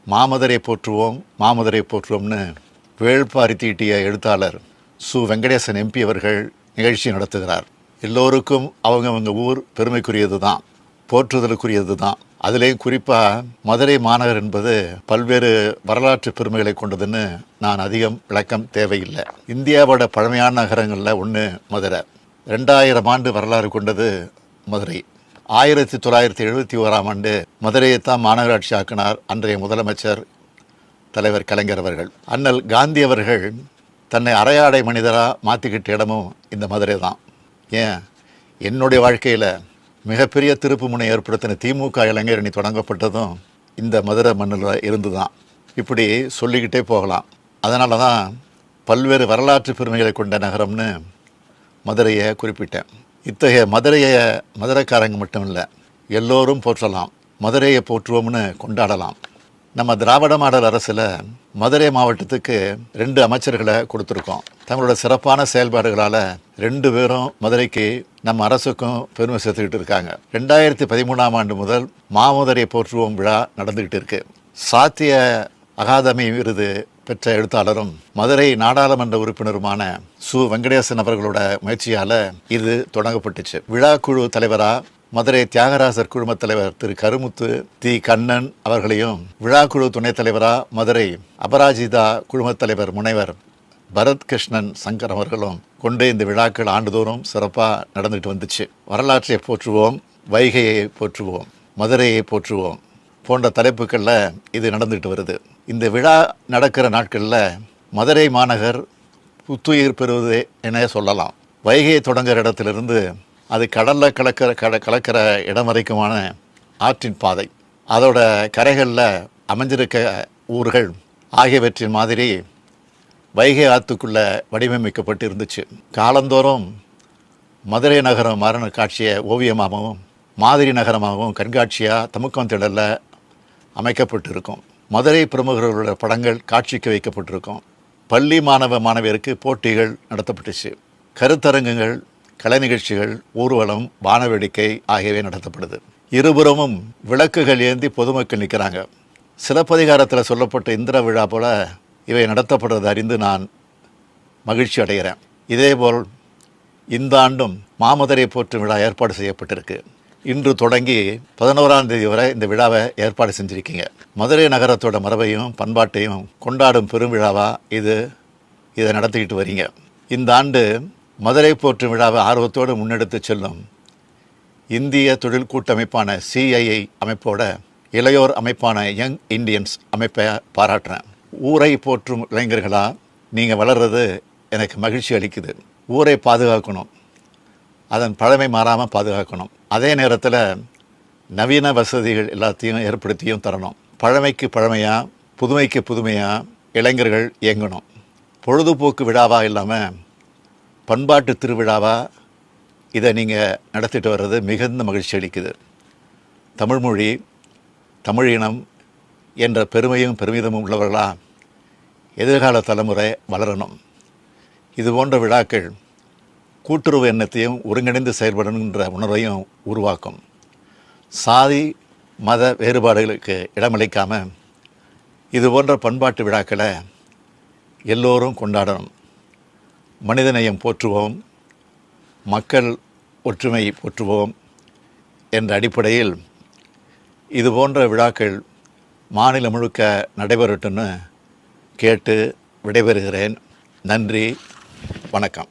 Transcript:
மாமதுரை போற்றுவோம் மாமதுரை போற்றுவோம்னு வேள்பாரி தீட்டிய எழுத்தாளர் சு. வெங்கடேசன் எம்பி அவர்கள் நிகழ்ச்சி நடத்துகிறார். எல்லோருக்கும் அவங்க ஊர் பெருமைக்குரியது தான், போற்றுதலுக்குரியது தான். அதுலேயும் குறிப்பாக மதுரை மாநகர் என்பது பல்வேறு வரலாற்று பெருமைகளை கொண்டதுன்னு நான் அதிகம் விளக்கம் தேவையில்லை. இந்தியாவோட பழமையான நகரங்களில் ஒன்று மதுரை. 2000 ஆண்டு வரலாறு கொண்டது மதுரை. 1971ஆம் ஆண்டு மதுரையைத்தான் மாநகராட்சி ஆக்கினார் அன்றைய முதலமைச்சர் தலைவர் கலைஞர் அவர்கள். அண்ணல் காந்தி அவர்கள் தன்னை அரையாடை மனிதராக மாற்றிக்கிட்ட இடமும் இந்த மதுரை தான். ஏன், என்னுடைய வாழ்க்கையில் மிகப்பெரிய திருப்பு முனை ஏற்படுத்தின திமுக இளைஞரணி தொடங்கப்பட்டதும் இந்த மதுரை மண்ணில் இருந்து தான். இப்படி சொல்லிக்கிட்டே போகலாம். அதனால தான் பல்வேறு வரலாற்று பெருமைகளை கொண்ட நகரம்னு மதுரையை குறிப்பிட்டேன். இத்தகைய மதுரைக்காரங்க மட்டும் இல்லை, எல்லோரும் போற்றலாம், மதுரையை போற்றுவோம்னு கொண்டாடலாம். நம்ம திராவிட மாடல் அரசில் மதுரை மாவட்டத்துக்கு 2 அமைச்சர்களை கொடுத்துருக்கோம். தங்களோட சிறப்பான செயல்பாடுகளால் 2 பேரும் மதுரைக்கு நம்ம அரசுக்கும் பெருமை சேர்த்துக்கிட்டு இருக்காங்க. 2013ஆம் ஆண்டு முதல் மாமதுரை போற்றுவோம் விழா நடந்துக்கிட்டு இருக்கு. சாத்திய அகாதமி விருது பெற்ற எழுத்தாளரும் மதுரை நாடாளுமன்ற உறுப்பினருமான சு. வெங்கடேசன் அவர்களோட முயற்சியால் இது தொடங்கப்பட்டுச்சு. விழா குழு தலைவராக மதுரை தியாகராசர் குழுமத் தலைவர் திரு கருமுத்து தி. கண்ணன் அவர்களையும், விழா குழு துணைத் தலைவராக மதுரை அபராஜிதா குழுமத் தலைவர் முனைவர் பரத் கிருஷ்ணன் சங்கர் அவர்களும் கொண்டு இந்த விழாக்கள் ஆண்டுதோறும் சிறப்பாக நடந்துட்டு வந்துச்சு. வரலாற்றை போற்றுவோம், வைகையை போற்றுவோம், மதுரையை போற்றுவோம் போன்ற தலைப்புகளில் இது நடந்துகிட்டு வருது. இந்த விழா நடக்கிற நாட்களில் மதுரை மாநகர் புத்துயிர் பெறுவது என சொல்லலாம். வைகையை தொடங்குகிற இடத்திலிருந்து அது கடலில் கலக்கிற இடம் வரைக்குமான ஆற்றின் பாதை, அதோட கரைகளில் அமைஞ்சிருக்க ஊர்கள் ஆகியவற்றின் மாதிரி வைகை ஆற்றுக்குள்ளே வடிவமைக்கப்பட்டு இருந்துச்சு. காலந்தோறும் மதுரை நகரம் மரண காட்சியை ஓவியமாகவும் மாதிரி நகரமாகவும் கண்காட்சியாக தமுக்கம் திடலில் அமைக்கப்பட்டு இருக்கும். மதுரை பிரமுகர்களோட படங்கள் காட்சிக்கு வைக்கப்பட்டிருக்கும். பள்ளி மாணவியருக்கு போட்டிகள் நடத்தப்பட்டுச்சு. கருத்தரங்குகள், கலை நிகழ்ச்சிகள், ஊர்வலம், வானவேடிக்கை ஆகியவை நடத்தப்படுது. இருபுறமும் விளக்குகள் ஏந்தி பொதுமக்கள் நிற்கிறாங்க. சிலப்பதிகாரத்தில் சொல்லப்பட்ட இந்திர விழா போல இவை நடத்தப்படுறது அறிந்து நான் மகிழ்ச்சி அடைகிறேன். இதேபோல் இந்த ஆண்டும் மாமதுரை போற்றும் விழா ஏற்பாடு செய்யப்பட்டிருக்கு. இன்று தொடங்கி 11ஆம் தேதி வரை இந்த விழாவை ஏற்பாடு செஞ்சுருக்கீங்க. மதுரை நகரத்தோட மரபையும் பண்பாட்டையும் கொண்டாடும் பெரும் விழாவாக இதை நடத்திக்கிட்டு வரீங்க. இந்த ஆண்டு மதுரை போற்றும் விழாவை ஆர்வத்தோடு முன்னெடுத்து செல்லும் இந்திய தொழில் கூட்டமைப்பான CII அமைப்போட இளையோர் அமைப்பான யங் இண்டியன்ஸ் அமைப்பை பாராட்டுறேன். ஊரை போற்றும் இளைஞர்களாக நீங்கள் வளர்றது எனக்கு மகிழ்ச்சி அளிக்குது. ஊரை பாதுகாக்கணும், அதன் பழமை மாறாமல் பாதுகாக்கணும். அதே நேரத்தில் நவீன வசதிகள் எல்லாத்தையும் ஏற்படுத்தியும் தரணும். பழமைக்கு பழமையாக, புதுமைக்கு புதுமையாக இளைஞர்கள் இயங்கணும். பொழுதுபோக்கு விழாவாக இல்லாமல் பண்பாட்டு திருவிழாவாக இதை நீங்கள் நடத்திட்டு வர்றது மிகுந்த மகிழ்ச்சி அளிக்குது. தமிழ்மொழி, தமிழினம் என்ற பெருமையும் பெருமிதமும் உள்ளவர்களாக எதிர்கால தலைமுறை வளரணும். இது போன்ற விழாக்கள் கூட்டுறவு எண்ணத்தையும் ஒருங்கிணைந்து செயல்படணுன்ற உணர்வையும் உருவாக்கும். சாதி மத வேறுபாடுகளுக்கு இடமளிக்காமல் இது போன்ற பண்பாட்டு விழாக்களை எல்லோரும் கொண்டாடணும். மனிதநேயம் போற்றுவோம், மக்கள் ஒற்றுமை போற்றுவோம் என்ற அடிப்படையில் இது போன்ற விழாக்கள் மாநிலம் முழுக்க நடைபெறட்டும்னு கேட்டு விடைபெறுகிறேன். நன்றி, வணக்கம்.